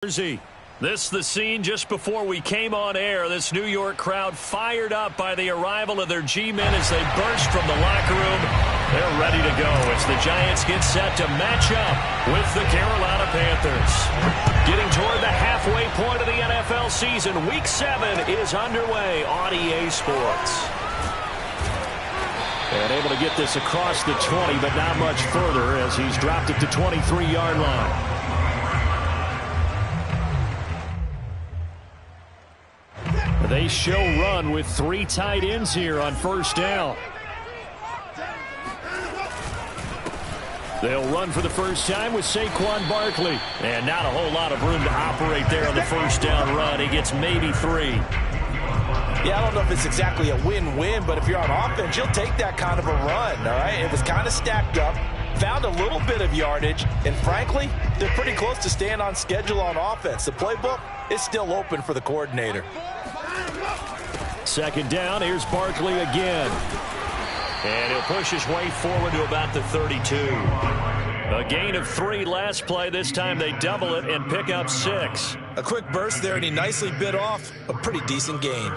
This the scene just before we came on air. This New York crowd fired up by the arrival of their G-men as they burst from the locker room. They're ready to go as the Giants get set to match up with the Carolina Panthers. Getting toward the halfway point of the NFL season, Week 7 is underway on EA Sports. And able to get this across the 20, but not much further as he's dropped it to 23-yard line. They show run with 3 tight ends here on first down. They'll run for the first time with Saquon Barkley. And not a whole lot of room to operate there on the first down run. He gets maybe 3. Yeah, I don't know if it's exactly a win-win, but if you're on offense, you'll take that kind of a run, all right? It was kind of stacked up, found a little bit of yardage, and frankly, they're pretty close to staying on schedule on offense. The playbook is still open for the coordinator. Second down, here's Barkley again. And he'll push his way forward to about the 32. A gain of 3 last play. This time they double it and pick up 6. A quick burst there, and he nicely bit off a pretty decent gain.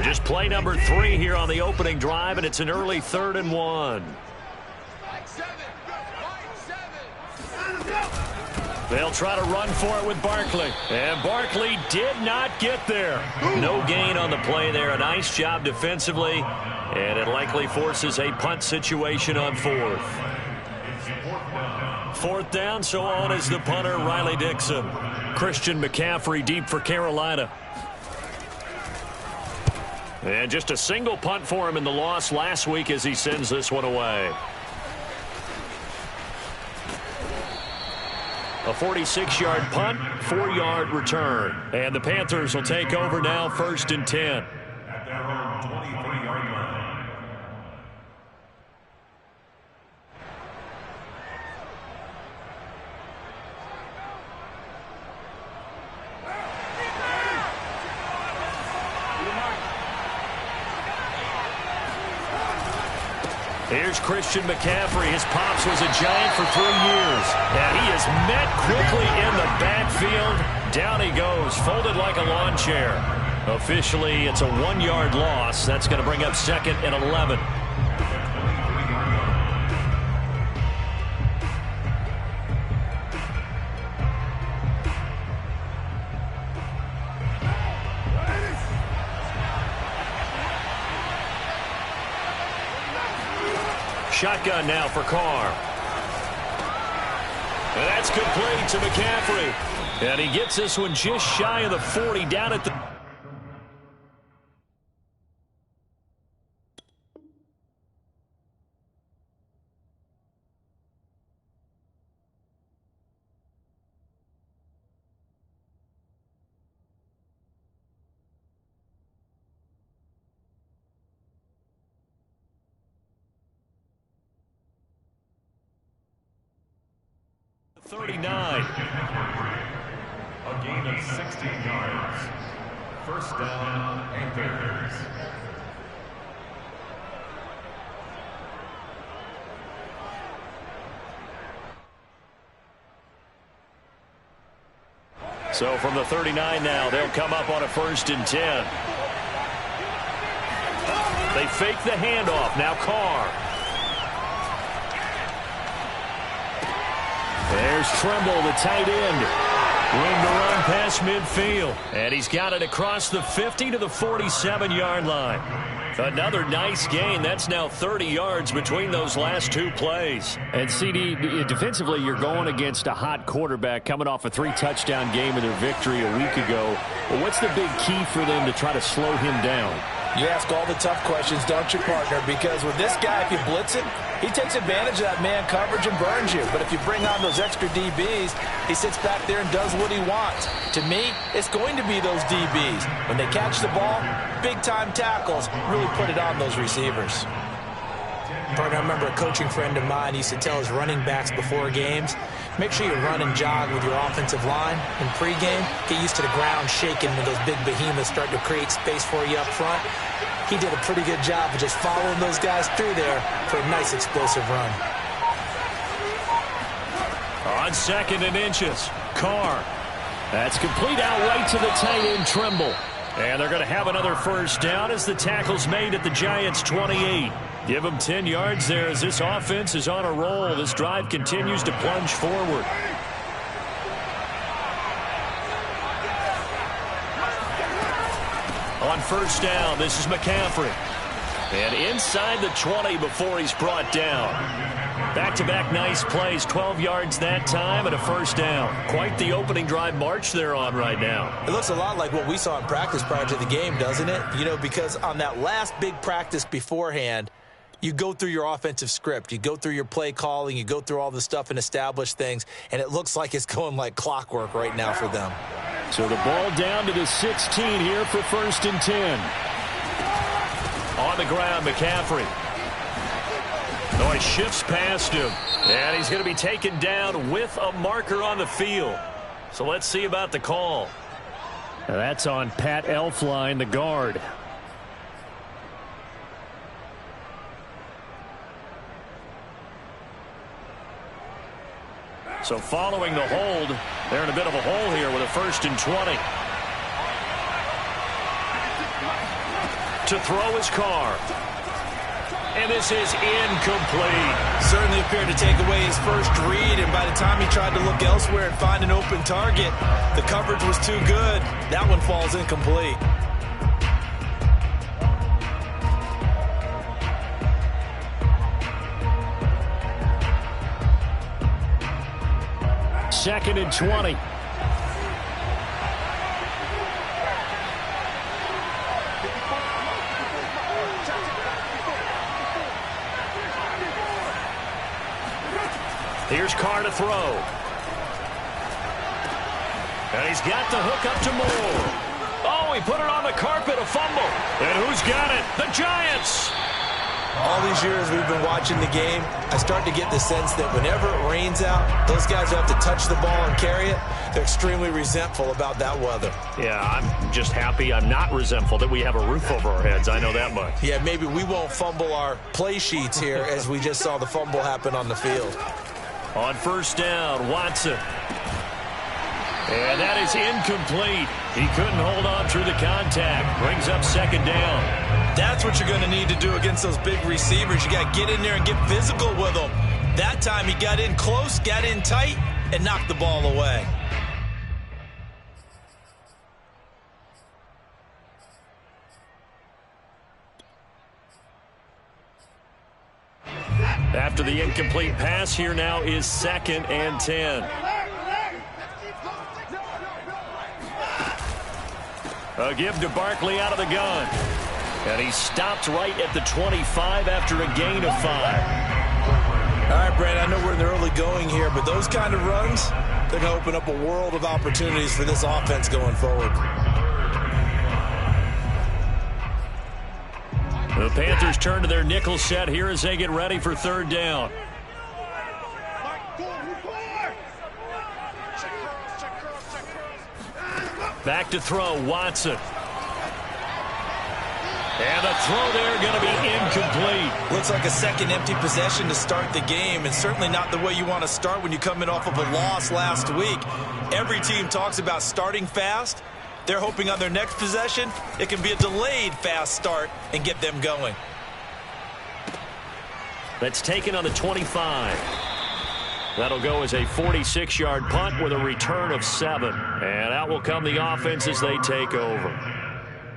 Just play number 3 here on the opening drive, and it's an early 3rd and 1. They'll try to run for it with Barkley. And Barkley did not get there. No gain on the play there. A nice job defensively. And it likely forces a punt situation on 4th. 4th down, so on is the punter, Riley Dixon. Christian McCaffrey deep for Carolina. And just a single punt for him in the loss last week as he sends this one away. A 46-yard punt, 4-yard return. And the Panthers will take over now, 1st and 10. At their own 23-yard line. Here's Christian McCaffrey. His pops was a Giant for 3 years. And he is met quickly in the backfield. Down he goes, folded like a lawn chair. Officially, it's a 1-yard loss. That's going to bring up 2nd and 11. Shotgun now for Carr. And that's complete to McCaffrey. And he gets this one just shy of the 40 down at the... A gain of 16 yards. First down, Panthers. So from the 39 now, they'll come up on a 1st and 10. They fake the handoff. Now Carr. There's Tremble, the tight end. Room to run past midfield. And he's got it across the 50 to the 47-yard line. Another nice gain. That's now 30 yards between those last 2 plays. And CD, defensively, you're going against a hot quarterback coming off a 3-touchdown game in their victory a week ago. Well, what's the big key for them to try to slow him down? You ask all the tough questions, don't you, partner? Because with this guy, if you blitz him, he takes advantage of that man coverage and burns you. But if you bring on those extra DBs, he sits back there and does what he wants. To me, it's going to be those DBs. When they catch the ball, big-time tackles really put it on those receivers. Partner, I remember a coaching friend of mine used to tell his running backs before games, make sure you run and jog with your offensive line in pregame. Get used to the ground shaking when those big behemoths start to create space for you up front. He did a pretty good job of just following those guys through there for a nice explosive run. On 2nd and inches, Carr. That's complete out right to the tight end, Trimble. And they're going to have another first down as the tackle's made at the Giants' 28. Give them 10 yards there as this offense is on a roll. This drive continues to plunge forward. On first down, this is McCaffrey. And inside the 20 before he's brought down. Back-to-back nice plays, 12 yards that time and a first down. Quite the opening drive march they're on right now. It looks a lot like what we saw in practice prior to the game, doesn't it? You know, because on that last big practice beforehand, you go through your offensive script. You go through your play calling. You go through all the stuff and establish things. And it looks like it's going like clockwork right now for them. So the ball down to the 16 here for 1st and 10. On the ground, McCaffrey. No, he shifts past him. And he's going to be taken down with a marker on the field. So let's see about the call. Now that's on Pat Elflein, the guard. So following the hold, they're in a bit of a hole here with a 1st and 20. To throw his Carr. And this is incomplete. Certainly appeared to take away his first read, and by the time he tried to look elsewhere and find an open target, the coverage was too good. That one falls incomplete. Second and 20. Here's Carr to throw. And he's got the hook up to Moore. Oh, he put it on the carpet, a fumble. And who's got it? The Giants. All these years we've been watching the game, I start to get the sense that whenever it rains out, those guys who have to touch the ball and carry it, they're extremely resentful about that weather. Yeah, I'm just happy I'm not resentful that we have a roof over our heads. I know that much. Yeah, maybe we won't fumble our play sheets here as we just saw the fumble happen on the field. On first down, Watson. And that is incomplete. He couldn't hold on through the contact. Brings up 2nd down. That's what you're going to need to do against those big receivers. You got to get in there and get physical with them. That time he got in close, got in tight, and knocked the ball away. After the incomplete pass, here now is 2nd and 10. A give to Barkley out of the gun. And he stopped right at the 25 after a gain of 5. All right, Brad, I know we're in the early going here, but those kind of runs, they're going to open up a world of opportunities for this offense going forward. The Panthers turn to their nickel set here as they get ready for 3rd down. Back to throw, Watson. And the throw there going to be incomplete. Looks like a second empty possession to start the game, and certainly not the way you want to start when you're coming off of a loss last week. Every team talks about starting fast. They're hoping on their next possession, it can be a delayed fast start and get them going. That's taken on the 25. That'll go as a 46-yard punt with a return of 7. And out will come the offense as they take over.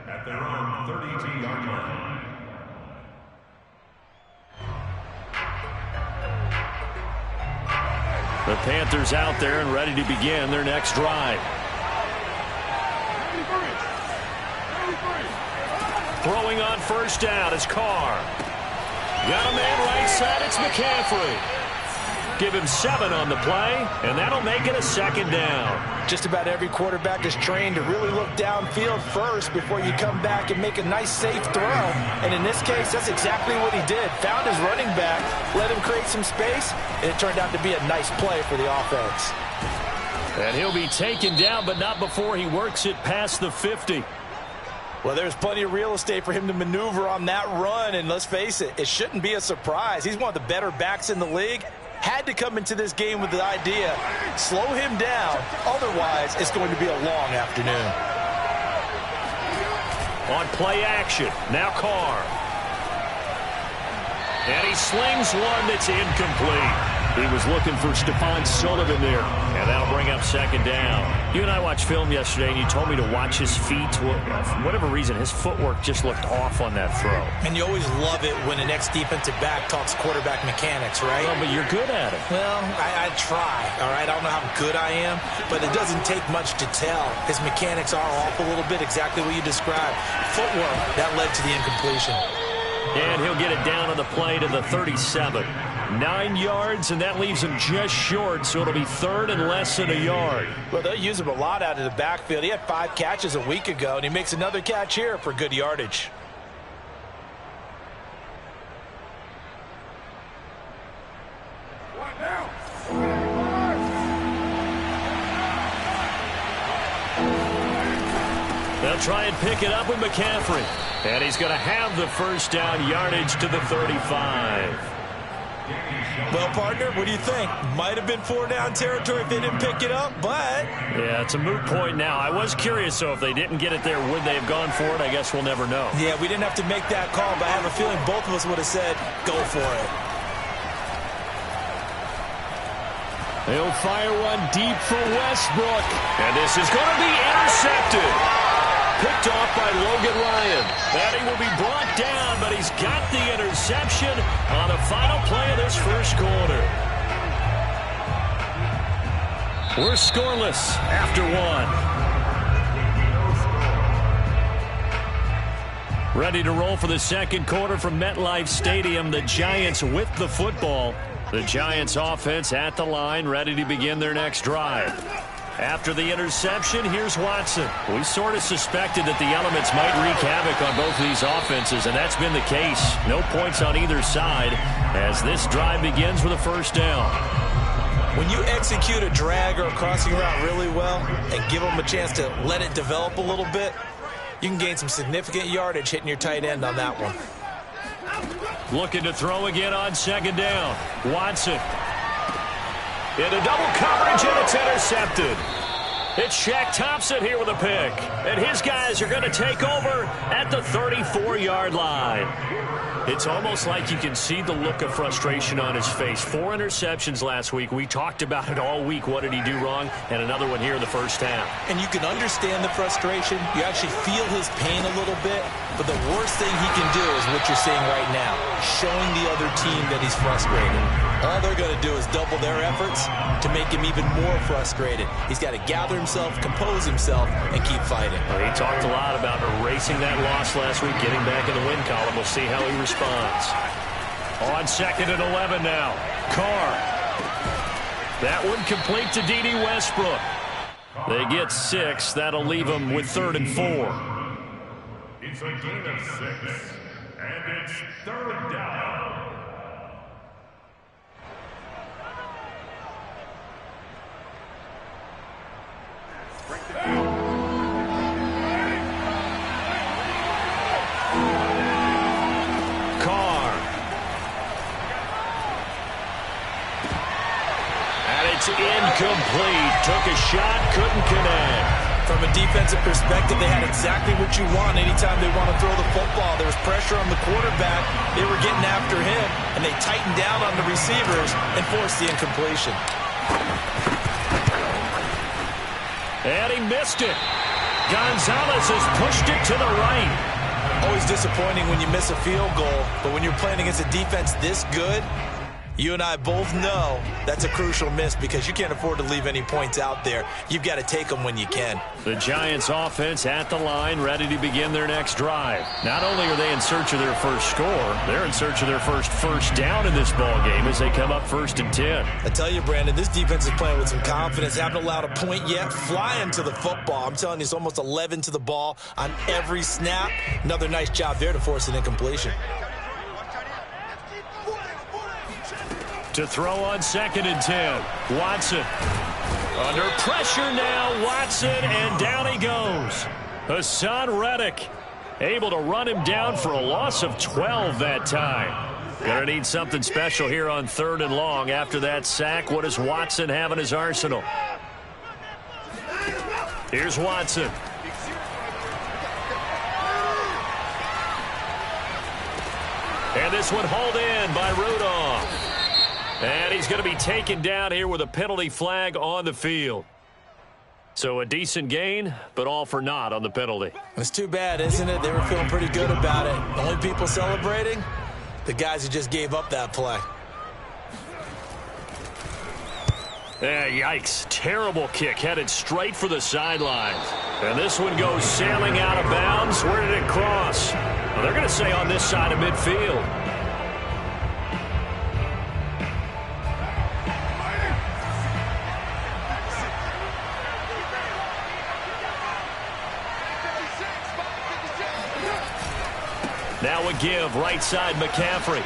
At their own 32-yard line. The Panthers out there and ready to begin their next drive. Throwing on first down is Carr. Got a man right side, it's McCaffrey. Give him 7 on the play, and that'll make it a 2nd down. Just about every quarterback is trained to really look downfield first before you come back and make a nice, safe throw. And in this case, that's exactly what he did. Found his running back, let him create some space, and it turned out to be a nice play for the offense. And he'll be taken down, but not before he works it past the 50. Well, there's plenty of real estate for him to maneuver on that run, and let's face it, it shouldn't be a surprise. He's one of the better backs in the league. Had to come into this game with the idea, slow him down, otherwise it's going to be a long afternoon. On play action, now Carr. And he slings one that's incomplete. He was looking for Stephon Sullivan there, and that'll bring up second down. You and I watched film yesterday, and you told me to watch his feet. For whatever reason, his footwork just looked off on that throw. And you always love it when an ex-defensive back talks quarterback mechanics, right? Well, but you're good at it. Well, I try, all right? I don't know how good I am, but it doesn't take much to tell. His mechanics are off a little bit, exactly what you described. Footwork, that led to the incompletion. And he'll get it down on the play to the 37. 9 yards, and that leaves him just short, so it'll be third and less than a yard. Well, they'll use him a lot out of the backfield. He had 5 catches a week ago, and he makes another catch here for good yardage. They'll try and pick it up with McCaffrey. And he's going to have the first down, yardage to the 35. Well, partner, what do you think? Might have been 4-down territory if they didn't pick it up, but... Yeah, it's a moot point now. I was curious, so if they didn't get it there, would they have gone for it? I guess we'll never know. Yeah, we didn't have to make that call, but I have a feeling both of us would have said, go for it. They'll fire one deep for Westbrook. And this is going to be intercepted. Picked off by Logan Ryan. And he will be brought down, but he's got the interception on the final play of this first quarter. We're scoreless after one. Ready to roll for the second quarter from MetLife Stadium. The Giants with the football. The Giants offense at the line, ready to begin their next drive. After the interception, here's Watson. We sort of suspected that the elements might wreak havoc on both of these offenses, and that's been the case. No points on either side as this drive begins with a first down. When you execute a drag or a crossing route really well and give them a chance to let it develop a little bit, you can gain some significant yardage hitting your tight end on that one. Looking to throw again on second down. Watson. Into double coverage, and it's intercepted. It's Shaq Thompson here with a pick. And his guys are going to take over at the 34-yard line. It's almost like you can see the look of frustration on his face. 4 interceptions last week. We talked about it all week. What did he do wrong? And another one here in the first half. And you can understand the frustration. You actually feel his pain a little bit. But the worst thing he can do is what you're seeing right now, showing the other team that he's frustrated. All they're going to do is double their efforts to make him even more frustrated. He's got to gather himself, compose himself, and keep fighting. Well, he talked a lot about erasing that loss last week, getting back in the win column. We'll see how he responds. On second and 11 now. Carr. That one complete to D.D. Westbrook. They get 6. That'll leave them with 3rd and 4. It's a gain of 6, and it's 3rd down. Carr. And it's incomplete. Took a shot, couldn't connect. From a defensive perspective, they had exactly what you want anytime they want to throw the football. There was pressure on the quarterback. They were getting after him, and they tightened down on the receivers and forced the incompletion. And he missed it. Gonzalez has pushed it to the right. Always disappointing when you miss a field goal, but when you're playing against a defense this good, you and I both know that's a crucial miss because you can't afford to leave any points out there. You've got to take them when you can. The Giants offense at the line, ready to begin their next drive. Not only are they in search of their first score, they're in search of their first down in this ball game as they come up 1st and 10. I tell you, Brandon, this defense is playing with some confidence. Haven't allowed a point yet. Flying to the football. I'm telling you, it's almost 11 to the ball on every snap. Another nice job there to force an incompletion. To throw on 2nd and 10. Watson. Under pressure now, Watson, and down he goes. Hassan Reddick. Able to run him down for a loss of 12 that time. Gonna need something special here on 3rd and long. After that sack, what does Watson have in his arsenal? Here's Watson. And this one hauled in by Rudolph. And he's going to be taken down here with a penalty flag on the field. So a decent gain, but all for naught on the penalty. It's too bad, isn't it? They were feeling pretty good about it. The only people celebrating, the guys who just gave up that play. Yikes. Terrible kick headed straight for the sidelines. And this one goes sailing out of bounds. Where did it cross? Well, they're going to say on this side of midfield. Now a give, right side McCaffrey.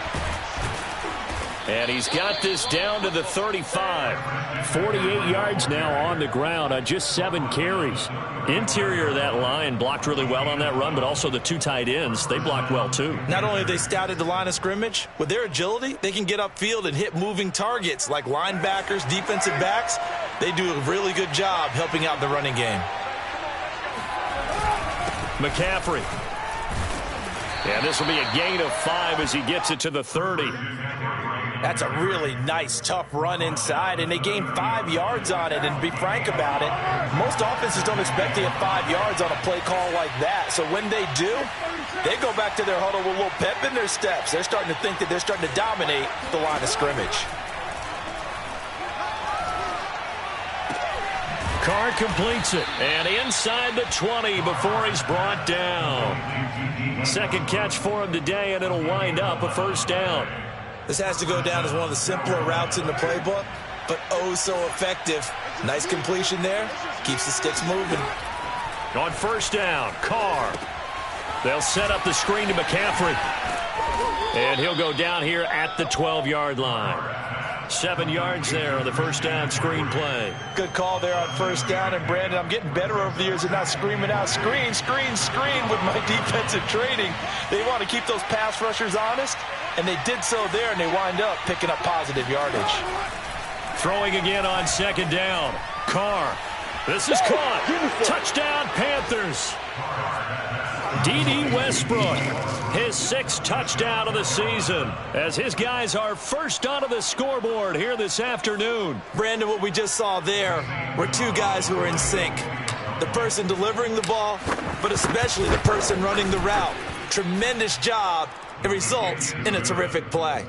And he's got this down to the 35. 48 yards now on the ground on just 7 carries. Interior of that line blocked really well on that run, but also the 2 tight ends, they blocked well too. Not only have they scouted the line of scrimmage, with their agility, they can get upfield and hit moving targets like linebackers, defensive backs. They do a really good job helping out the running game. McCaffrey. And this will be a gain of 5 as he gets it to the 30. That's a really nice, tough run inside, and they gained 5 yards on it. And to be frank about it, most offenses don't expect to get 5 yards on a play call like that. So when they do, they go back to their huddle with a little pep in their steps. They're starting to think that they're starting to dominate the line of scrimmage. Carr completes it, and inside the 20 before he's brought down. Second catch for him today, and it'll wind up a first down. This has to go down as one of the simpler routes in the playbook, but oh so effective. Nice completion there. Keeps the sticks moving. On first down, Carr. They'll set up the screen to McCaffrey. And he'll go down here at the 12-yard line. 7 yards there on the first down screen play. Good call there on first down. And, Brandon, I'm getting better over the years at not screaming out, screen, screen, screen with my defensive training. They want to keep those pass rushers honest, and they did so there, and they wind up picking up positive yardage. Throwing again on second down. Carr. This is caught. Touchdown, Panthers. D.D. Westbrook, his 6th touchdown of the season, as his guys are first onto the scoreboard here this afternoon. Brandon, what we just saw there were 2 guys who are in sync. The person delivering the ball, but especially the person running the route. Tremendous job. It results in a terrific play.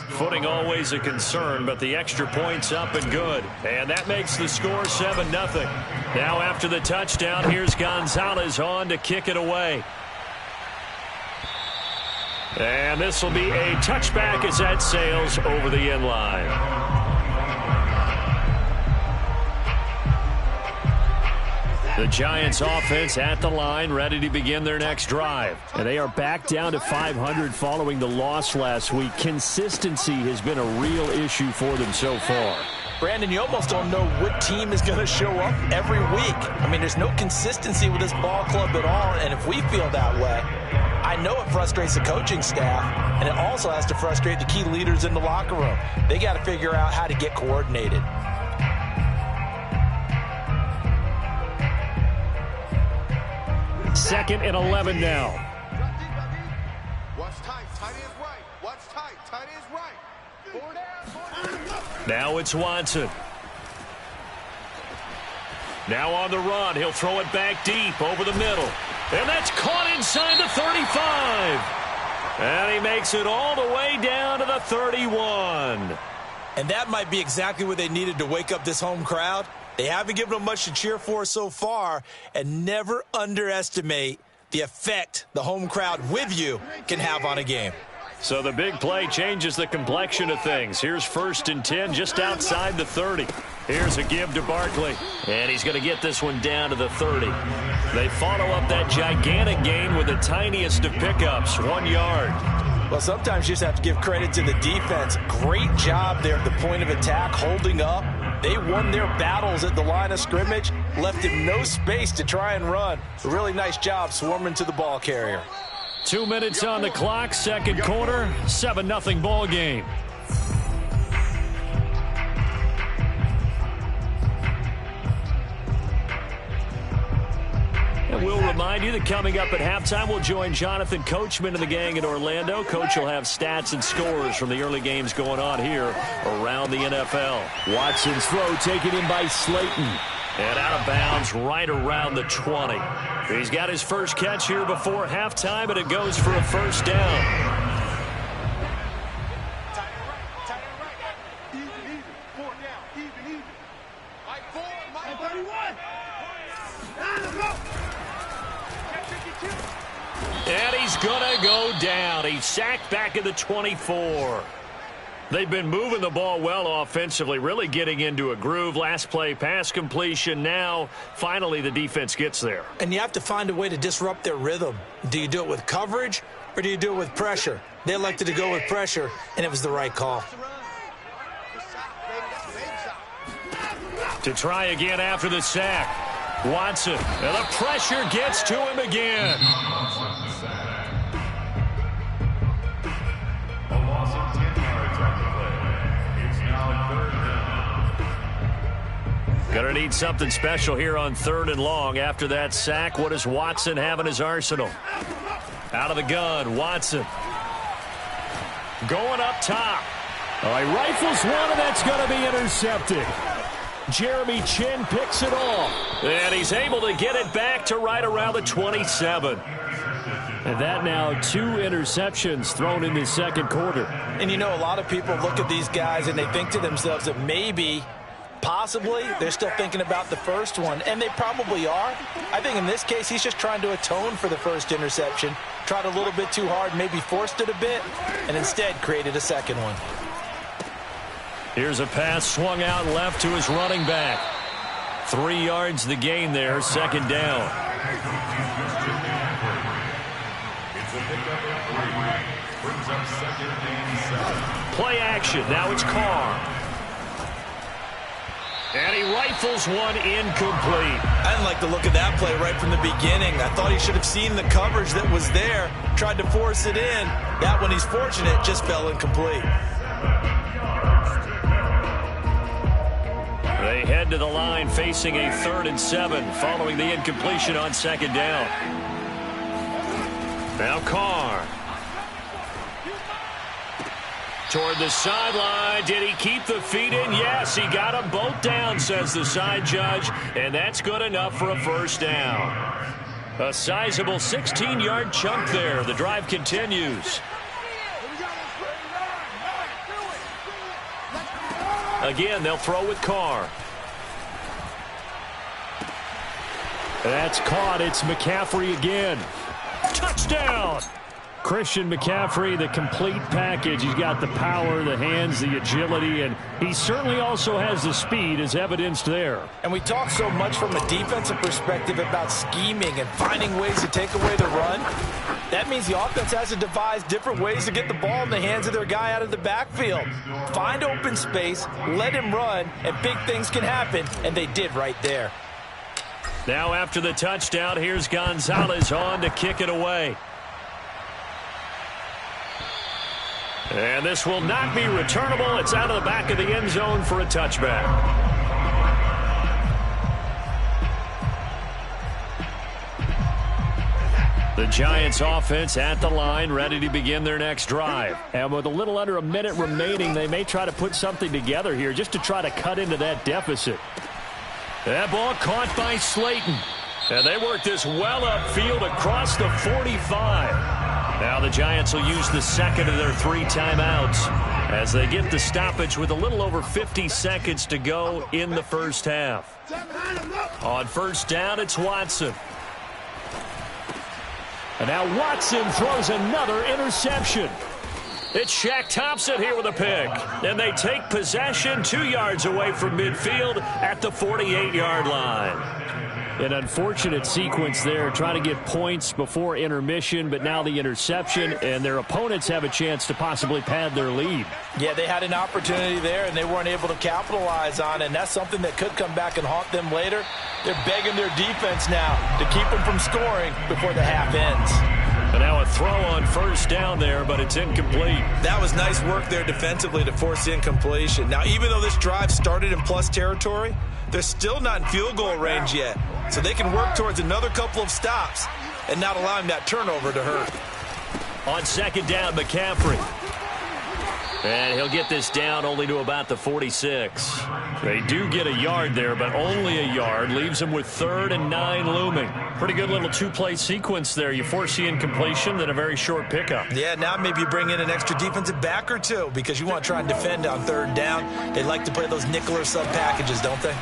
Footing always a concern, but the extra point's up and good. And that makes the score 7-0. Now after the touchdown, here's Gonzalez on to kick it away. And this will be a touchback as that sails over the end line. The Giants offense at the line, ready to begin their next drive. And they are back down to 500 following the loss last week. Consistency has been a real issue for them so far. Brandon, you almost don't know what team is going to show up every week. I mean, there's no consistency with this ball club at all, and if we feel that way, I know it frustrates the coaching staff, and it also has to frustrate the key leaders in the locker room. They got to figure out how to get coordinated. Second and 11 now. Watch tight, tight is right. Watch tight, tight is right. 4 down. Now it's Watson. Now on the run, he'll throw it back deep over the middle. And that's caught inside the 35. And he makes it all the way down to the 31. And that might be exactly what they needed to wake up this home crowd. They haven't given them much to cheer for so far, and never underestimate the effect the home crowd with you can have on a game. So the big play changes the complexion of things. Here's 1st and 10 just outside the 30. Here's a give to Barkley, and he's going to get this one down to the 30. They follow up that gigantic gain with the tiniest of pickups, 1 yard. Well, sometimes you just have to give credit to the defense. Great job there at the point of attack, holding up. They won their battles at the line of scrimmage, left him no space to try and run. A really nice job swarming to the ball carrier. 2 minutes on the clock, second quarter, 7-0 ball game. And we'll remind you that coming up at halftime, we'll join Jonathan Coachman and the gang in Orlando. Coach will have stats and scores from the early games going on here around the NFL. Watson's throw taken in by Slayton. And out of bounds right around the 20. He's got his first catch here before halftime, and it goes for a first down. And he's going to go down. He's sacked back at the 24. They've been moving the ball well offensively, really getting into a groove. Last play, pass completion. Now, finally, the defense gets there. And you have to find a way to disrupt their rhythm. Do you do it with coverage, or do you do it with pressure? They elected to go with pressure, and it was the right call. To try again after the sack. Watson, and the pressure gets to him again. Going to need something special here on 3rd and long. After that sack, what does Watson have in his arsenal? Out of the gun, Watson. Going up top. He rifles one, and that's going to be intercepted. Jeremy Chin picks it off. And he's able to get it back to right around the 27. And that now 2 interceptions thrown in the second quarter. And you know, a lot of people look at these guys and they think to themselves that maybe, possibly, they're still thinking about the first one, and they probably are. I think in this case, he's just trying to atone for the first interception. Tried a little bit too hard, maybe forced it a bit, and instead created a second one. Here's a pass swung out left to his running back. 3 yards the gain there, second down. Play action, now it's Carr. And he rifles one incomplete. I didn't like the look of that play right from the beginning. I thought he should have seen the coverage that was there, tried to force it in. That one, he's fortunate, just fell incomplete. They head to the line facing a 3rd and 7 following the incompletion on second down. Now Carr. Toward the sideline. Did he keep the feet in? Yes, he got them both down, says the side judge, and that's good enough for a first down. A sizable 16-yard chunk there. The drive continues. Again, they'll throw with Carr. That's caught. It's McCaffrey again. Touchdown! Christian McCaffrey, the complete package. He's got the power, the hands, the agility, and he certainly also has the speed as evidenced there. And we talk so much from a defensive perspective about scheming and finding ways to take away the run. That means the offense has to devise different ways to get the ball in the hands of their guy out of the backfield. Find open space, let him run, and big things can happen, and they did right there. Now after the touchdown, here's Gonzalez on to kick it away. And this will not be returnable. It's out of the back of the end zone for a touchback. The Giants offense at the line, ready to begin their next drive. And with a little under a minute remaining, they may try to put something together here just to try to cut into that deficit. That ball caught by Slayton. And they work this well upfield across the 45. Now the Giants will use the second of their 3 timeouts as they get the stoppage with a little over 50 seconds to go in the first half. On first down, it's Watson. And now Watson throws another interception. It's Shaq Thompson here with a pick. And they take possession 2 yards away from midfield at the 48-yard line. An unfortunate sequence there, trying to get points before intermission, but now the interception, and their opponents have a chance to possibly pad their lead. Yeah, they had an opportunity there, and they weren't able to capitalize on it, and that's something that could come back and haunt them later. They're begging their defense now to keep them from scoring before the half ends. And now a throw on first down there, but it's incomplete. That was nice work there defensively to force the incompletion. Now, even though this drive started in plus territory, they're still not in field goal range yet. So they can work towards another couple of stops and not allowing that turnover to hurt. On second down, McCaffrey. And he'll get this down only to about the 46. They do get a yard there, but only a yard. Leaves them with 3rd and 9 looming. Pretty good little two-play sequence there. You force the incompletion, then a very short pickup. Yeah, now maybe you bring in an extra defensive back or two because you want to try and defend on 3rd down. They like to play those nickel or sub packages, don't they?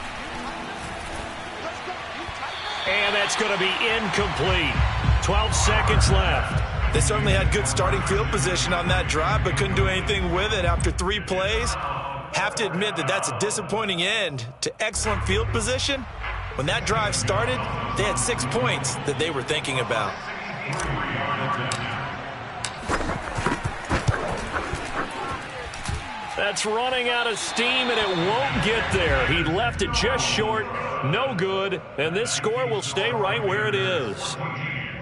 And that's going to be incomplete. 12 seconds left. They certainly had good starting field position on that drive, but couldn't do anything with it after 3 plays. Have to admit that that's a disappointing end to excellent field position. When that drive started, they had 6 points that they were thinking about. That's running out of steam, and it won't get there. He left it just short, no good, and this score will stay right where it is.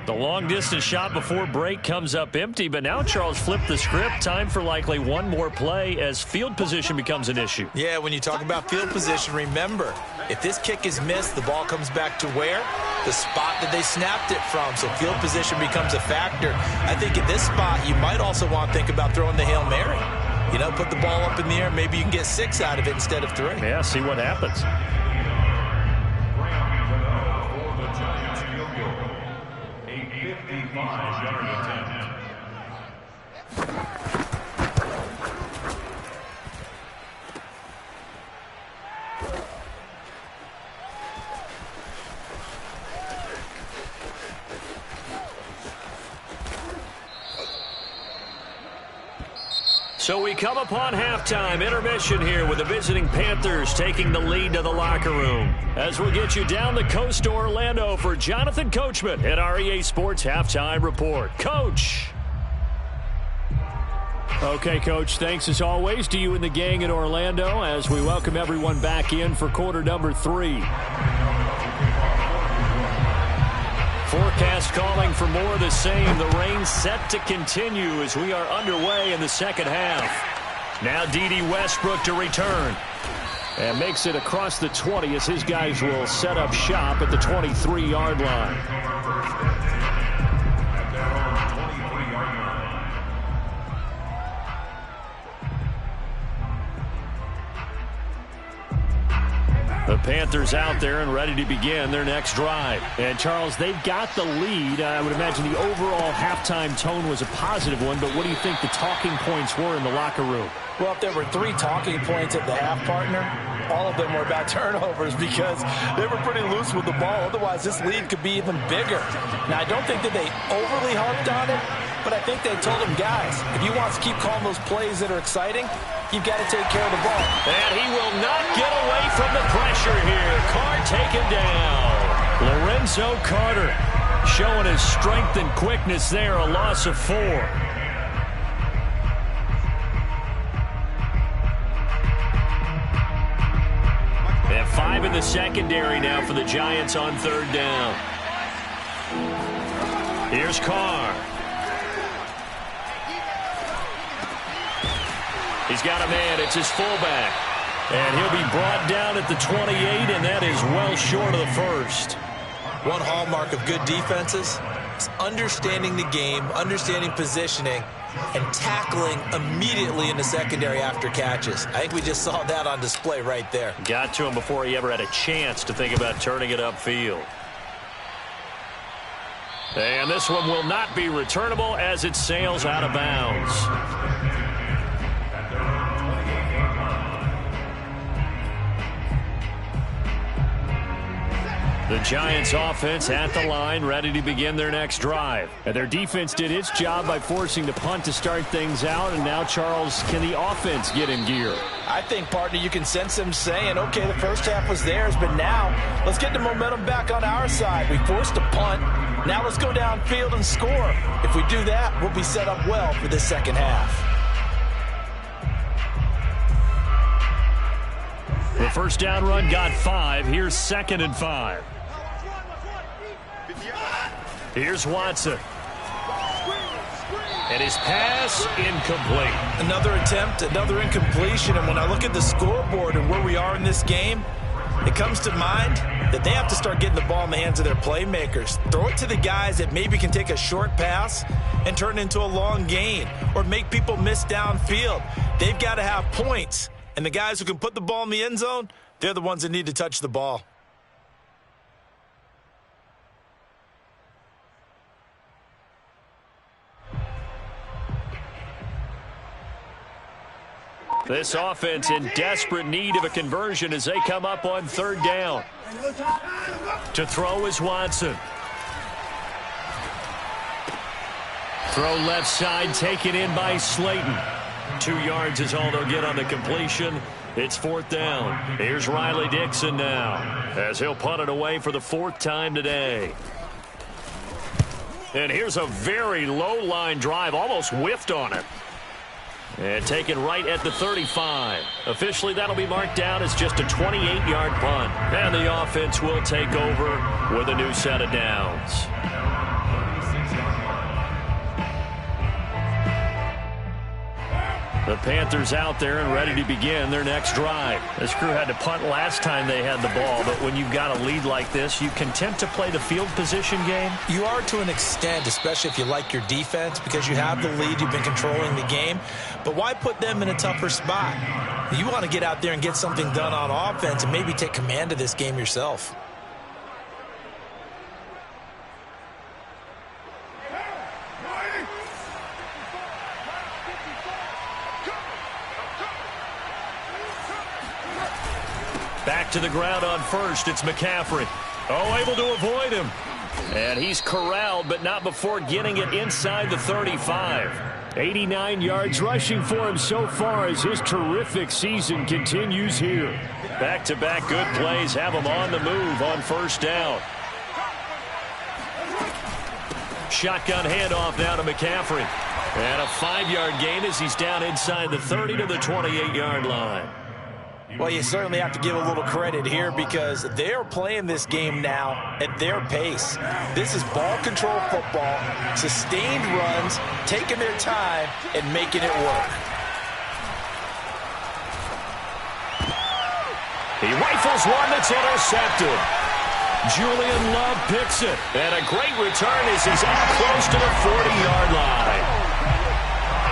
The long-distance shot before break comes up empty, but now Charles flipped the script. Time for likely one more play as field position becomes an issue. Yeah, when you talk about field position, remember, if this kick is missed, the ball comes back to where? The spot that they snapped it from, so field position becomes a factor. I think at this spot, you might also want to think about throwing the Hail Mary. You know, put the ball up in the air, maybe you can get 6 out of it instead of 3. Yeah, see what happens. So we come upon halftime, intermission here with the visiting Panthers taking the lead to the locker room. As we get you down the coast to Orlando for Jonathan Coachman at our EA Sports Halftime Report. Coach. Okay, Coach, thanks as always to you and the gang in Orlando as we welcome everyone back in for quarter number 3. Forecast calling for more of the same. The rain set to continue as we are underway in the second half. Now D.D. Westbrook to return. And makes it across the 20 as his guys will set up shop at the 23-yard line. The Panthers out there and ready to begin their next drive. And, Charles, they've got the lead. I would imagine the overall halftime tone was a positive one, but what do you think the talking points were in the locker room? Well, if there were 3 talking points at the half, partner, all of them were about turnovers because they were pretty loose with the ball. Otherwise, this lead could be even bigger. Now, I don't think that they overly harped on it, but I think they told them, guys, if you want to keep calling those plays that are exciting, you've got to take care of the ball. And he will not get away from the pressure here. Carr taken down. Lorenzo Carter showing his strength and quickness there, a loss of 4. And 5 in the secondary now for the Giants on 3rd down. Here's Carr. He's got a man. It's his fullback. And he'll be brought down at the 28, and that is well short of the first. One hallmark of good defenses is understanding the game, understanding positioning, and tackling immediately in the secondary after catches. I think we just saw that on display right there. Got to him before he ever had a chance to think about turning it upfield. And this one will not be returnable as it sails out of bounds. The Giants offense at the line, ready to begin their next drive. And their defense did its job by forcing the punt to start things out. And now, Charles, can the offense get in gear? I think, partner, you can sense them saying, okay, the first half was theirs, but now let's get the momentum back on our side. We forced a punt. Now let's go downfield and score. If we do that, we'll be set up well for the second half. The first down run got 5. Here's 2nd and 5. Here's Watson. And his pass incomplete. Another attempt, another incompletion. And when I look at the scoreboard and where we are in this game, it comes to mind that they have to start getting the ball in the hands of their playmakers. Throw it to the guys that maybe can take a short pass and turn it into a long gain or make people miss downfield. They've got to have points. And the guys who can put the ball in the end zone, they're the ones that need to touch the ball. This offense in desperate need of a conversion as they come up on 3rd down. To throw is Watson. Throw left side, taken in by Slayton. 2 yards is all they'll get on the completion. It's 4th down. Here's Riley Dixon now as he'll punt it away for the 4th time today. And here's a very low line drive, almost whiffed on it. And taken right at the 35. Officially, that'll be marked down as just a 28-yard punt. And the offense will take over with a new set of downs. The Panthers out there and ready to begin their next drive. This crew had to punt last time they had the ball, but when you've got a lead like this, you content to play the field position game? You are to an extent, especially if you like your defense, because you have the lead, you've been controlling the game. But why put them in a tougher spot? You want to get out there and get something done on offense and maybe take command of this game yourself. Back to the ground on 1st. It's McCaffrey. Oh, able to avoid him. And he's corralled, but not before getting it inside the 35. 89 yards rushing for him so far as his terrific season continues here. Back-to-back good plays have him on the move on 1st down. Shotgun handoff now to McCaffrey. And a 5-yard gain as he's down inside the 30 to the 28-yard line. Well, you certainly have to give a little credit here because they're playing this game now at their pace. This is ball control football, sustained runs, taking their time, and making it work. He rifles one that's intercepted. Julian Love picks it. And a great return as he's up close to the 40-yard line.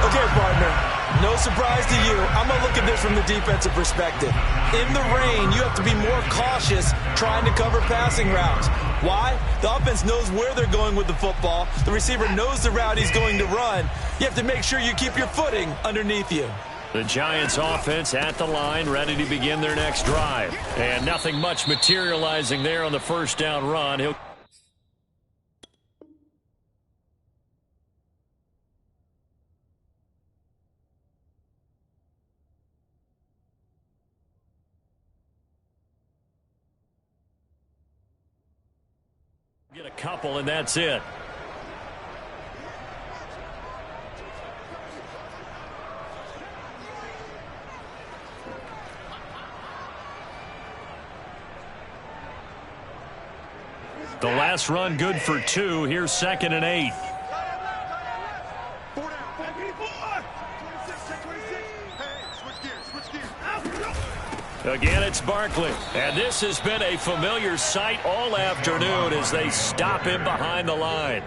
Okay, partner. No surprise to you. I'm going to look at this from the defensive perspective. In the rain, you have to be more cautious trying to cover passing routes. Why? The offense knows where they're going with the football. The receiver knows the route he's going to run. You have to make sure you keep your footing underneath you. The Giants offense at the line, ready to begin their next drive. And nothing much materializing there on the 1st down run. He'll get a couple, and that's it. The last run good for 2. Here's 2nd and 8. Again, it's Barkley. And this has been a familiar sight all afternoon as they stop him behind the line.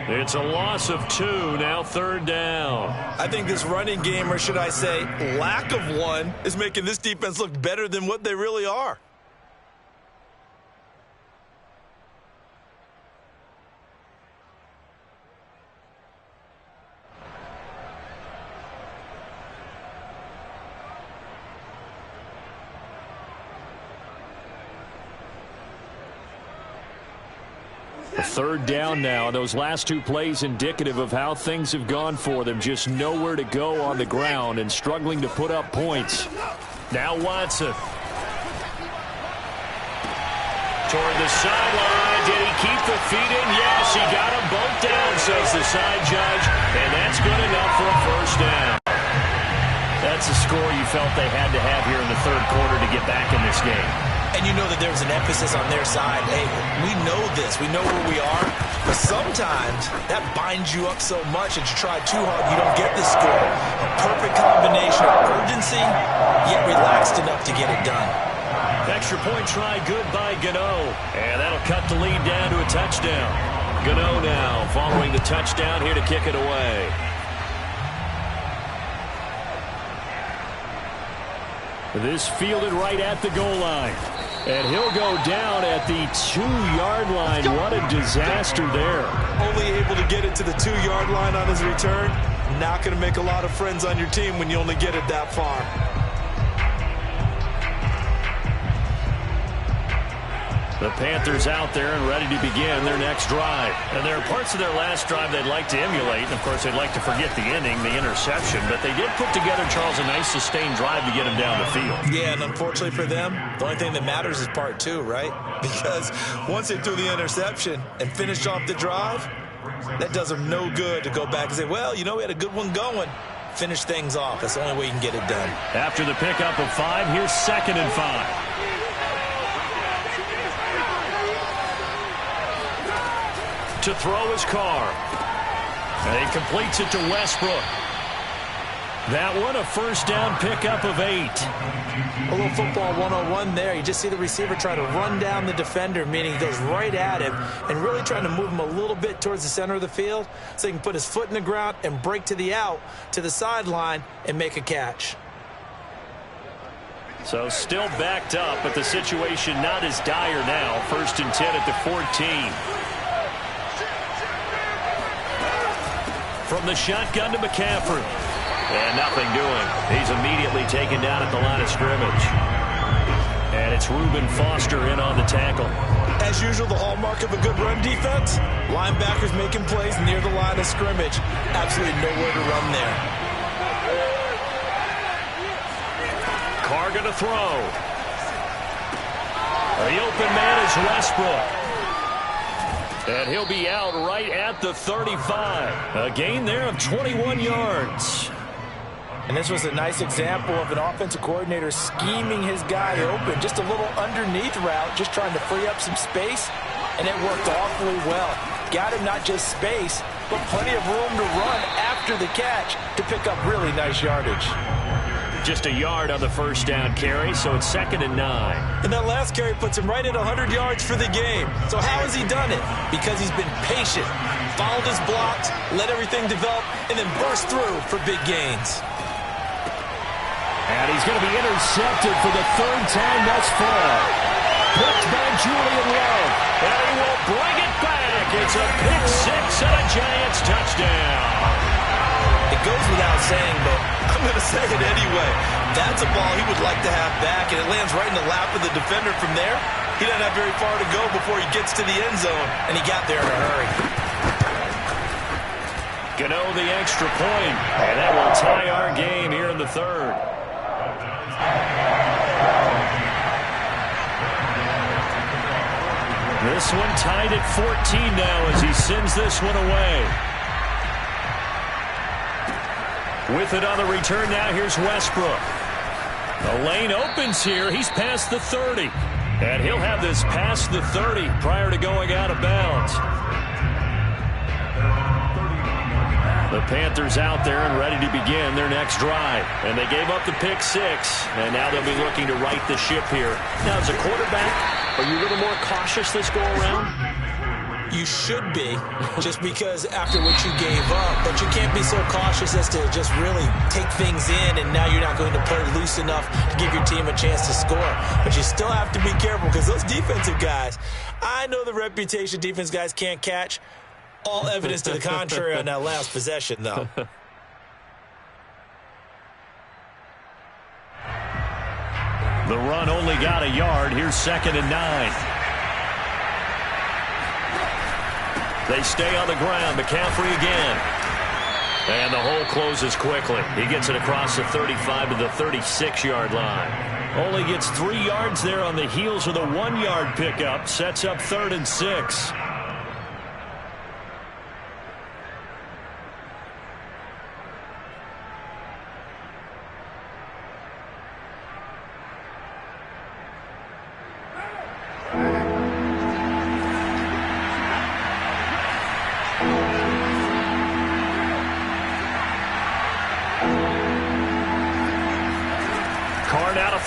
It's a loss of 2, now 3rd down. I think this running game, or should I say lack of one, is making this defense look better than what they really are. A third down now. Those last two plays indicative of how things have gone for them. Just nowhere to go on the ground and struggling to put up points. Now Watson. Toward the sideline. Did he keep the feet in? Yes, he got them both down, says the side judge. And that's good enough for a first down. That's a score you felt they had to have here in the third quarter to get back in this game. And you know that there was an emphasis on their side. Hey, we know this. We know where we are. But sometimes that binds you up so much that you try too hard, you don't get the score. A perfect combination of urgency, yet relaxed enough to get it done. Extra point try good by Gano. And that'll cut the lead down to a touchdown. Gano now following the touchdown here to kick it away. This fielded right at the goal line. And he'll go down at the 2-yard line. What a disaster there. Only able to get it to the 2-yard line on his return. Not going to make a lot of friends on your team when you only get it that far. The Panthers out there and ready to begin their next drive. And there are parts of their last drive they'd like to emulate. And, of course, they'd like to forget the ending, the interception. But they did put together, Charles, a nice sustained drive to get him down the field. Yeah, and unfortunately for them, the only thing that matters is part 2, right? Because once they threw the interception and finished off the drive, that does them no good to go back and say, well, you know, we had a good one going. Finish things off. That's the only way you can get it done. After the pickup of 5, here's 2nd and 5. To throw his car. And he completes it to Westbrook. That one a first down pickup of 8. A little football 101 there. You just see the receiver try to run down the defender, meaning he goes right at him and really trying to move him a little bit towards the center of the field so he can put his foot in the ground and break to the out, to the sideline, and make a catch. So still backed up, but the situation not as dire now. 1st and 10 at the 14. From the shotgun to McCaffrey. And nothing doing. He's immediately taken down at the line of scrimmage. And it's Reuben Foster in on the tackle. As usual, the hallmark of a good run defense, linebackers making plays near the line of scrimmage. Absolutely nowhere to run there. Carr going to throw. The open man is Westbrook. And he'll be out right at the 35. A gain there of 21 yards. And this was a nice example of an offensive coordinator scheming his guy open. Just a little underneath route, just trying to free up some space. And it worked awfully well. Got him not just space, but plenty of room to run after the catch to pick up really nice yardage. Just a yard on the first down carry, so it's 2nd and 9. And that last carry puts him right at 100 yards for the game. So how has he done it? Because he's been patient, followed his blocks, let everything develop, and then burst through for big gains. And he's going to be intercepted for the 3rd time thus far. Picked by Julian Love. And he will bring it back. It's a pick 6 and a Giants touchdown. It goes without saying, but I'm going to say it anyway. That's a ball he would like to have back, and it lands right in the lap of the defender from there. He doesn't have very far to go before he gets to the end zone, and he got there in a hurry. Gano the extra point, and that will tie our game here in the 3rd. This one tied at 14 now as he sends this one away. With it on the return now, here's Westbrook. The lane opens here. He's past the 30. And he'll have this past the 30 prior to going out of bounds. The Panthers out there and ready to begin their next drive. And they gave up the pick 6. And now they'll be looking to right the ship here. Now, as a quarterback, are you a little more cautious this go around? You should be, just because after what you gave up, but you can't be so cautious as to just really take things in, and now you're not going to play loose enough to give your team a chance to score. But you still have to be careful, because those defensive guys, I know the reputation defense guys can't catch. All evidence to the contrary on that last possession, though. The run only got a yard. Here's 2nd and 9. They stay on the ground. McCaffrey again. And the hole closes quickly. He gets it across the 35 to the 36-yard line. Only gets 3 yards there on the heels of the 1-yard pickup. Sets up 3rd and 6.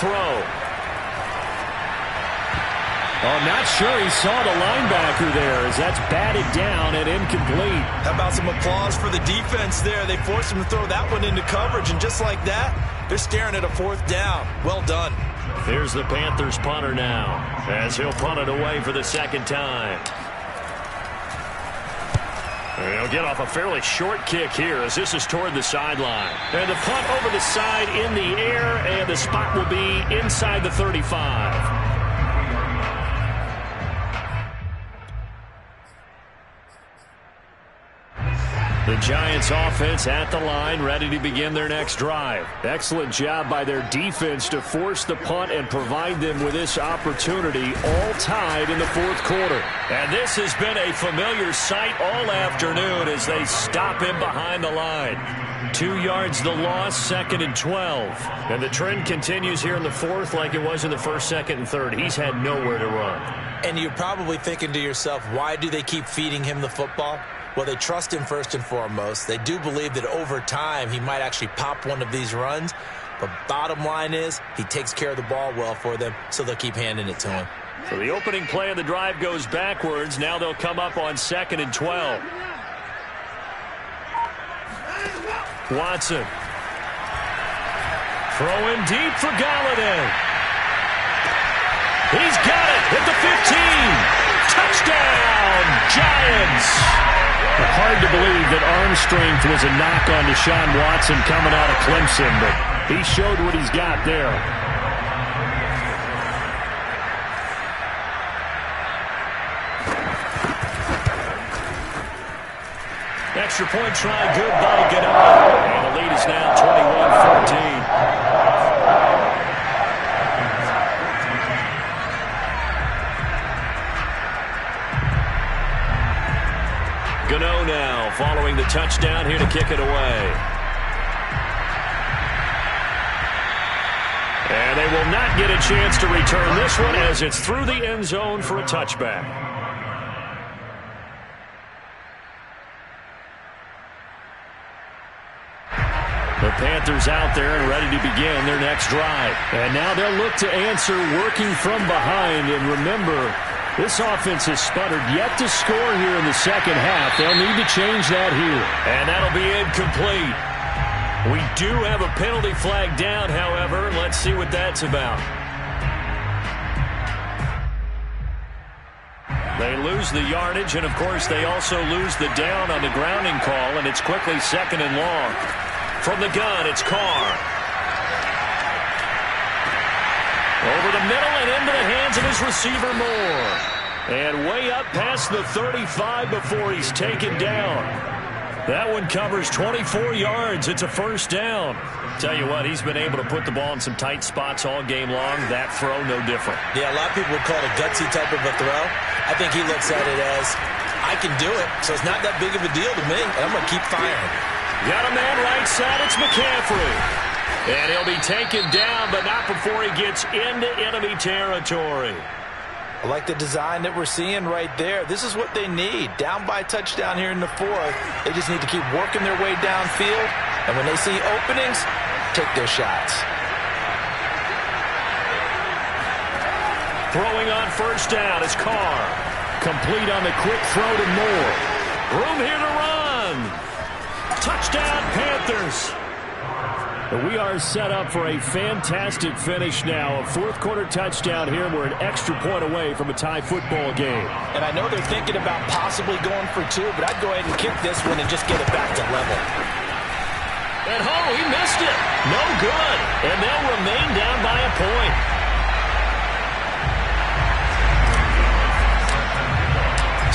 Throw. Oh, not sure he saw the linebacker there as that's batted down and incomplete. How about some applause for the defense there? They forced him to throw that one into coverage, and just like that, they're staring at a 4th down. Well done. Here's the Panthers punter now as he'll punt it away for the 2nd time. He'll get off a fairly short kick here as this is toward the sideline. And the punt over the side in the air, and the spot will be inside the 35. The Giants offense at the line, ready to begin their next drive. Excellent job by their defense to force the punt and provide them with this opportunity, all tied in the 4th quarter. And this has been a familiar sight all afternoon as they stop him behind the line. 2 yards the loss, 2nd and 12. And the trend continues here in the 4th like it was in the 1st, 2nd, and 3rd. He's had nowhere to run. And you're probably thinking to yourself, why do they keep feeding him the football? Well, they trust him first and foremost. They do believe that over time he might actually pop one of these runs. But bottom line is he takes care of the ball well for them, so they'll keep handing it to him. So the opening play of the drive goes backwards. Now they'll come up on 2nd and 12. Watson. Throwing deep for Galladay. He's got it at the 15. Touchdown, Giants. Hard to believe that arm strength was a knock on Deshaun Watson coming out of Clemson, but he showed what he's got there. Extra point try, good by Gano. And the lead is now 21-14. Gano now following the touchdown here to kick it away. And they will not get a chance to return this one as it's through the end zone for a touchback. The Panthers out there and ready to begin their next drive. And now they'll look to answer working from behind. And remember, this offense has sputtered yet to score here in the 2nd half. They'll need to change that here. And that'll be incomplete. We do have a penalty flag down, however. Let's see what that's about. They lose the yardage, and of course they also lose the down on the grounding call, and it's quickly 2nd and long. From the gun, it's Carr. Over the middle and into the hands of his receiver, Moore. And way up past the 35 before he's taken down. That one covers 24 yards. It's a 1st down. Tell you what, he's been able to put the ball in some tight spots all game long. That throw, no different. Yeah, a lot of people would call it a gutsy type of a throw. I think he looks at it as, I can do it, so it's not that big of a deal to me, and I'm going to keep firing. Got a man right side. It's McCaffrey. And he'll be taken down, but not before he gets into enemy territory. I like the design that we're seeing right there. This is what they need. Down by a touchdown here in the 4th. They just need to keep working their way downfield. And when they see openings, take their shots. Throwing on 1st down is Carr. Complete on the quick throw to Moore. Room here to run. Touchdown, Panthers. We are set up for a fantastic finish now. A 4th quarter touchdown here. We're an extra point away from a tie football game. And I know they're thinking about possibly going for 2, but I'd go ahead and kick this one and just get it back to level. And he missed it. No good. And they'll remain down by a point.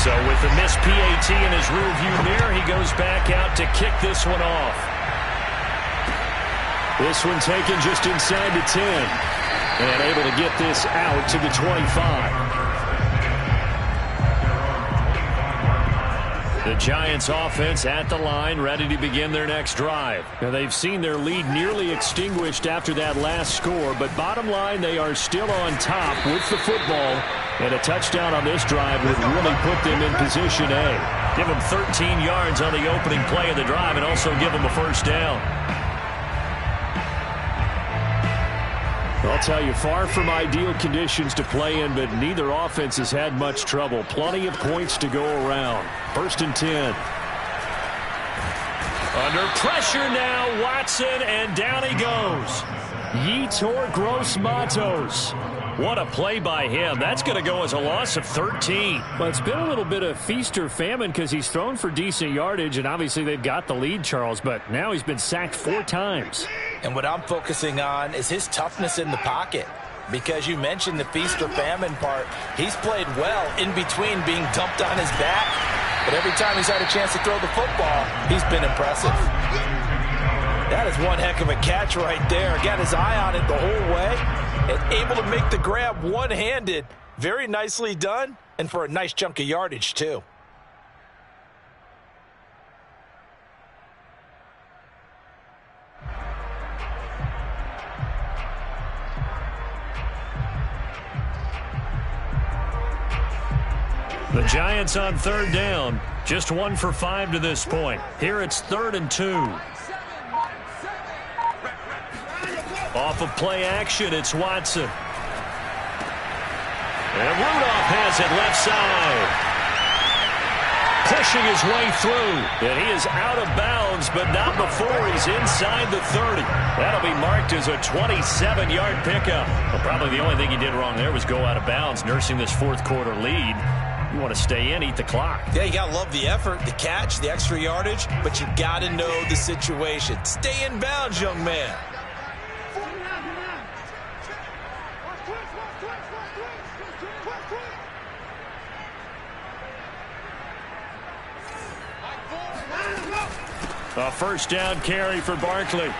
So with the missed PAT in his rearview mirror, he goes back out to kick this one off. This one taken just inside the 10. And able to get this out to the 25. The Giants offense at the line, ready to begin their next drive. Now they've seen their lead nearly extinguished after that last score, but bottom line, they are still on top with the football, and a touchdown on this drive would really put them in position A. Give them 13 yards on the opening play of the drive and also give them a first down. I'll tell you, far from ideal conditions to play in, but neither offense has had much trouble. Plenty of points to go around. 1st and 10. Under pressure now, Watson, and down he goes. Yetur Gross-Matos. What a play by him. That's going to go as a loss of 13. Well, it's been a little bit of feast or famine because he's thrown for decent yardage, and obviously they've got the lead, Charles, but now he's been sacked 4 times. And what I'm focusing on is his toughness in the pocket. Because you mentioned the feast or famine part. He's played well in between being dumped on his back. But every time he's had a chance to throw the football, he's been impressive. That is one heck of a catch right there. Got his eye on it the whole way. And able to make the grab one-handed. Very nicely done. And for a nice chunk of yardage, too. The Giants on 3rd down. Just 1 for 5 to this point. Here it's 3rd and 2. Off of play action, it's Watson. And Rudolph has it left side. Pushing his way through. And he is out of bounds, but not before he's inside the 30. That'll be marked as a 27-yard pickup. Well, probably the only thing he did wrong there was go out of bounds, nursing this 4th quarter lead. You want to stay in, eat the clock. Yeah, you got to love the effort, the catch, the extra yardage, but you got to know the situation. Stay in bounds, young man. A first down carry for Barkley.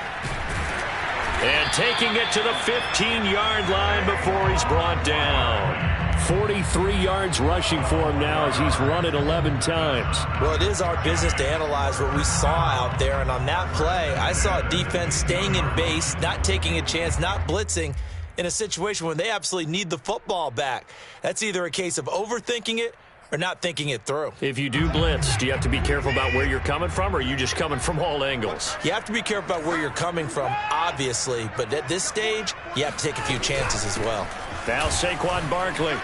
And taking it to the 15-yard line before he's brought down. 43 yards rushing for him now as he's run it 11 times. Well, it is our business to analyze what we saw out there. And on that play, I saw a defense staying in base, not taking a chance, not blitzing in a situation when they absolutely need the football back. That's either a case of overthinking it or not thinking it through. If you do blitz, do you have to be careful about where you're coming from, or are you just coming from all angles? You have to be careful about where you're coming from, obviously. But at this stage, you have to take a few chances as well. Now Saquon Barkley.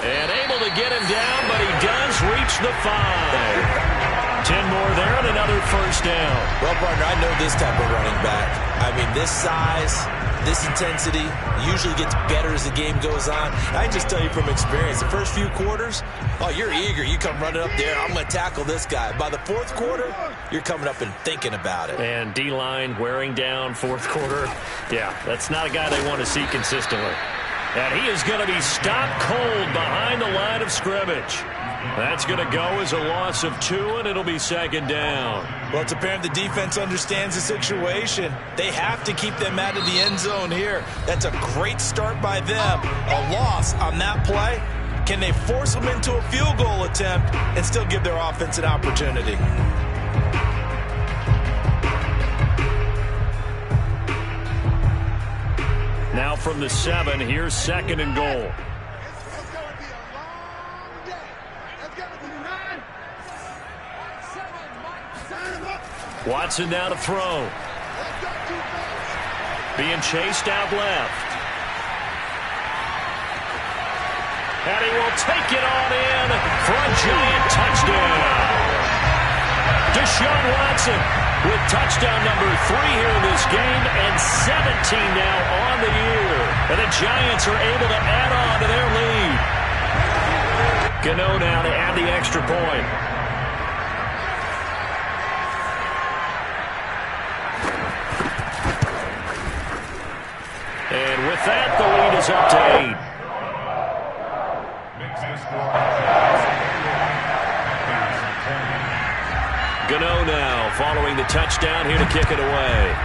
And able to get him down, but he does reach the 5. 10 more there and another first down. Well, partner, I know this type of running back. I mean, this size, this intensity usually gets better as the game goes on. I can just tell you from experience, the first few quarters, oh, you're eager. You come running up there, I'm going to tackle this guy. By the 4th quarter, you're coming up and thinking about it. And D-line wearing down 4th quarter. Yeah, that's not a guy they want to see consistently. And he is going to be stopped cold behind the line of scrimmage. That's going to go as a loss of 2, and it'll be 2nd down. Well, it's apparent the defense understands the situation. They have to keep them out of the end zone here. That's a great start by them. A loss on that play. Can they force them into a field goal attempt and still give their offense an opportunity? Now from the 7, here's 2nd and goal. Watson now to throw. Being chased out left. And he will take it on in for a Giant touchdown. Deshaun Watson with touchdown number 3 here in this game and 17 now on the year. And the Giants are able to add on to their lead. Gano now to add the extra point. And with that, the lead is up to 8. Makes the score Gano now following the touchdown here to kick it away.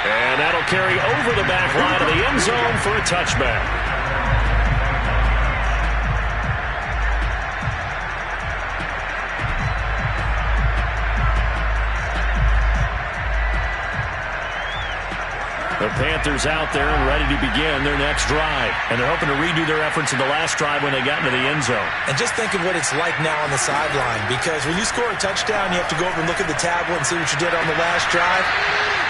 And that'll carry over the back line of the end zone for a touchback. The Panthers out there and ready to begin their next drive. And they're hoping to redo their efforts in the last drive when they got into the end zone. And just think of what it's like now on the sideline, because when you score a touchdown, you have to go over and look at the tablet and see what you did on the last drive.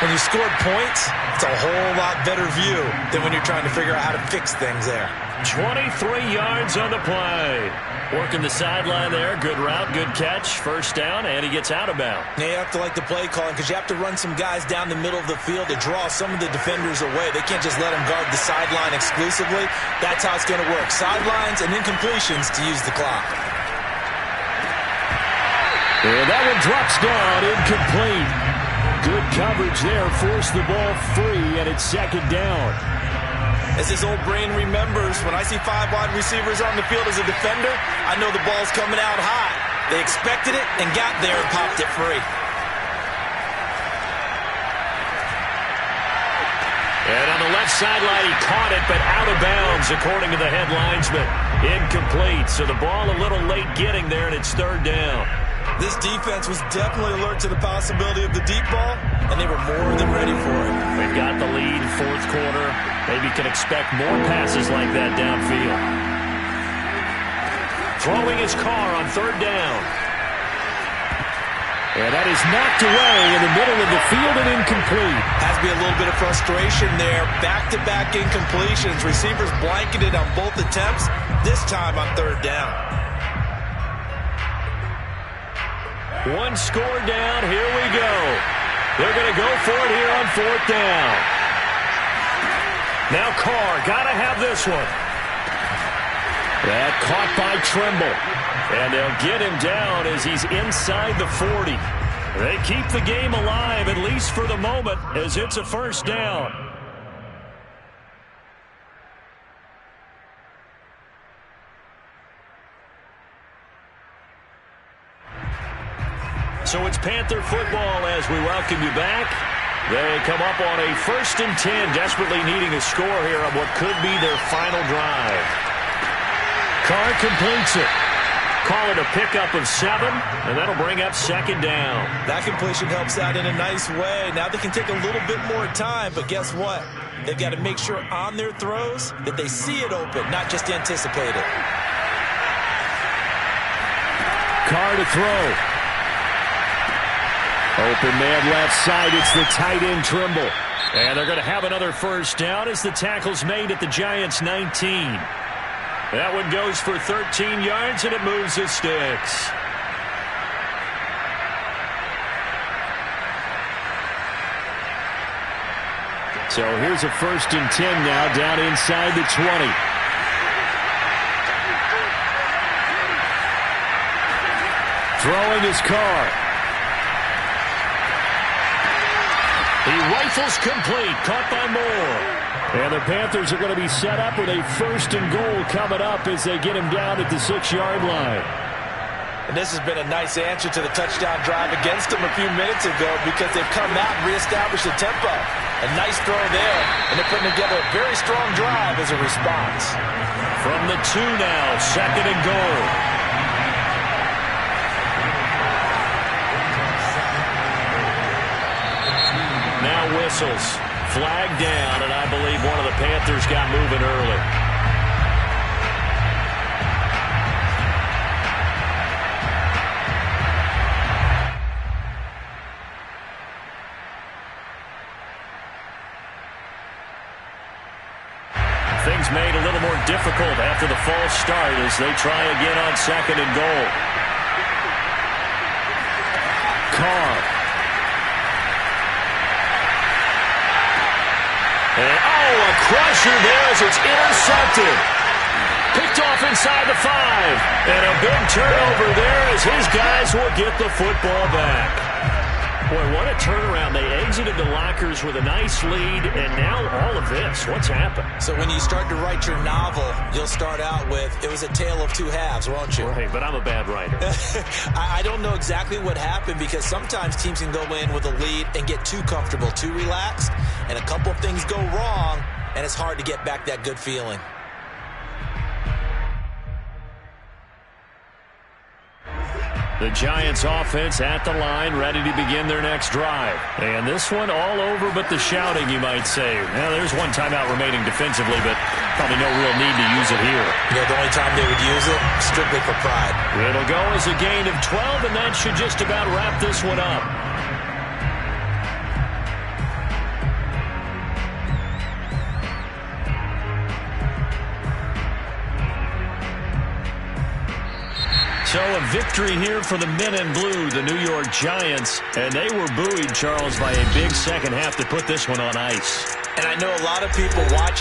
When you scored points, it's a whole lot better view than when you're trying to figure out how to fix things there. 23 yards on the play. Working the sideline there. Good route, good catch. First down, and he gets out of bounds. Now you have to like the play calling, because you have to run some guys down the middle of the field to draw some of the defenders away. They can't just let them guard the sideline exclusively. That's how it's going to work. Sidelines and incompletions to use the clock. And that one drops down, incomplete. Good coverage there, forced the ball free, and it's second down. As this old brain remembers, when I see 5 wide receivers on the field as a defender, I know the ball's coming out high. They expected it and got there and popped it free. And on the left sideline, he caught it, but out of bounds, according to the head linesman. Incomplete, so the ball a little late getting there, and it's third down. This defense was definitely alert to the possibility of the deep ball, and they were more than ready for it. They've got the lead, fourth quarter. Maybe can expect more passes like that downfield. Throwing his car on third down. And that is knocked away in the middle of the field and incomplete. Has to be a little bit of frustration there. Back-to-back incompletions. Receivers blanketed on both attempts, this time on third down. One score down. Here we go. They're going to go for it here on fourth down. Now Carr, got to have this one. That caught by Trimble. And they'll get him down as he's inside the 40. They keep the game alive, at least for the moment, as it's a first down. So it's Panther football as we welcome you back. They come up on a 1st and 10, desperately needing a score here on what could be their final drive. Carr completes it. Call it a pickup of 7, and that'll bring up second down. That completion helps out in a nice way. Now they can take a little bit more time, but guess what? They've got to make sure on their throws that they see it open, not just anticipate it. Carr to throw. Open man left side. It's the tight end Trimble. And they're going to have another first down as the tackle's made at the Giants' 19. That one goes for 13 yards, and it moves the sticks. So here's a 1st and 10 now, down inside the 20. Throwing his Carr. He rifles complete, caught by Moore. And the Panthers are going to be set up with a 1st and goal coming up as they get him down at the 6-yard line. And this has been a nice answer to the touchdown drive against them a few minutes ago, because they've come out and reestablished the tempo. A nice throw there, and they're putting together a very strong drive as a response. From the 2 now, 2nd and goal. Now whistles. Flag down, and I believe one of the Panthers got moving early. Things made a little more difficult after the false start as they try again on 2nd and goal. Carr. And, a crusher there as it's intercepted. Picked off inside the 5. And a big turnover there as his guys will get the football back. Boy, what a turnaround. They exited the lockers with a nice lead, and now all of this. What's happened? So when you start to write your novel, you'll start out with, it was a tale of two halves, won't you? Right, but I'm a bad writer. I don't know exactly what happened, because sometimes teams can go in with a lead and get too comfortable, too relaxed, and a couple of things go wrong, and it's hard to get back that good feeling. The Giants offense at the line, ready to begin their next drive. And this one all over but the shouting, you might say. Now, there's one timeout remaining defensively, but probably no real need to use it here. You know, the only time they would use it, strictly for pride. It'll go as a gain of 12, and that should just about wrap this one up. So a victory here for the men in blue, the New York Giants. And they were buoyed, Charles, by a big second half to put this one on ice. And I know a lot of people watching